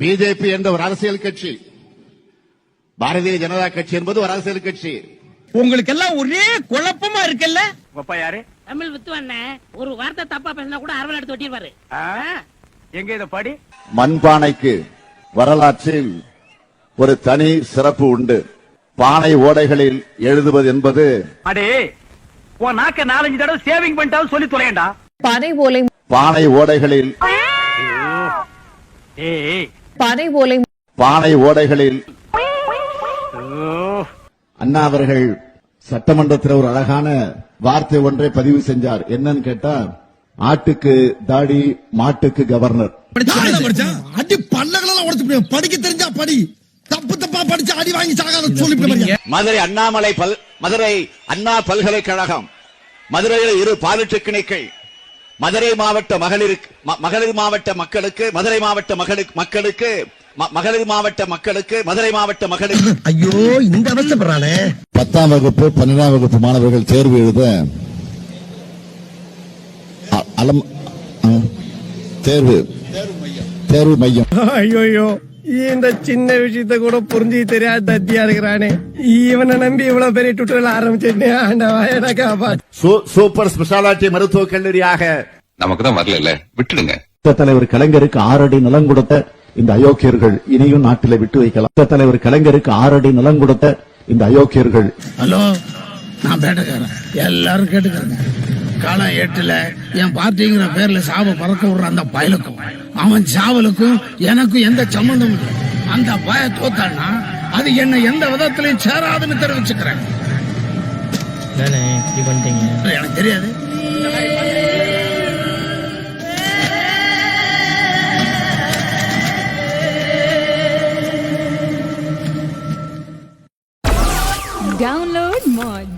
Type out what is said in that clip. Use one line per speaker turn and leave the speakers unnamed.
BJP என்ற ஒரு அரசியல் கட்சி, பாரதிய ஜனதா கட்சி என்பது ஒரு அரசியல் கட்சி.
உங்களுக்கு எல்லாம் ஒரே குழப்பமா இருக்குல்ல?
அப்பா யாரு?
தமிழ் வித்துவண்ண ஒரு வார்த்தை தப்பா பேசினா கூட அரவல் எடுத்து ஒட்டிடுவாரு.
எங்க இத படி.
மண்பானைக்கு வரலாற்றில் ஒரு தனி சிறப்பு உண்டு. பானை ஓடைகளில் எழுதுவது என்பது
அடே உன் நாக்க 4-5 தடவை சேவிங் பண்ணிட்டாலும் சொல்லி தொலையண்டா.
பானை ஓடைகளில் பானை ஓடைகளில் அண்ணா அவர்கள் சட்டமன்றத்தில் ஒரு அழகான வார்த்தை ஒன்றை பதிவு செஞ்சார். என்னன்னு கேட்டா, ஆட்டுக்கு தாடி மாட்டுக்கு கவர்னர்.
அடி பல்லகளெல்லாம் உடைச்சு படிக்க தெரிஞ்சா படி, தப்பு தப்பா படிச்சு அடி வாங்கி சாகாத சொல்லி.
மதுரை அண்ணா பல்கலைக்கழகம், மதுரையில் 2 பாலிடெக்னிக்கள், மதுரை மாவட்ட மகளிர் மாவட்ட மக்களுக்கு, மதுரை மாவட்ட மக்களுக்கு, மகளிர் மாவட்ட மக்களுக்கு, மதுரை மாவட்ட மகளிர்.
ஐயோ இந்த அவசரப்படுறானே.
10ஆம் வகுப்பு 12ஆம் வகுப்பு மாணவர்கள் தேர்வு எழுத தேர்வு மையம்.
ஐயோ இந்த சின்ன விஷயத்த கூட புரிஞ்சு தெரியாத தத்தியா இருக்கிறானே. இவனை நம்பி இவ்வளவு பெரிய டுட்டோரியல் ஆரம்பிச்சேன்.
சூப்பர் ஸ்பெஷாலிட்டி மருத்துவக் கல்லூரியாக
நமக்கு தான் வரல, விட்டுடுங்க.
தலைவர் கலைஞருக்கு 6 அடி நிலம் கொடுத்த இந்த அயோக்கியர்கள் இனியும் நாட்டில விட்டு வைக்கலாம். தலைவர் கலைஞருக்கு 6 அடி நிலம் கொடுத்த இந்த அயோக்கியர்கள்.
ஹலோ, நான் பேட்டக்காரன், எல்லாரும் கேட்டுக்காங்க. காலம் 8ல என் பார்ட்டிங்கிற பேர்ல சாவ பறக்க விடுற அந்த பயலுக்கும் அவன் சாவலுக்கும் எனக்கும் எந்த சம்பந்தமும் இல்லை. அந்த பய தோத்தான்னா அது என்ன எந்த விதத்திலையும் சேராதுன்னு தெரிவிச்சுக்கிறேன். எனக்கு தெரியாது.
Download Moj.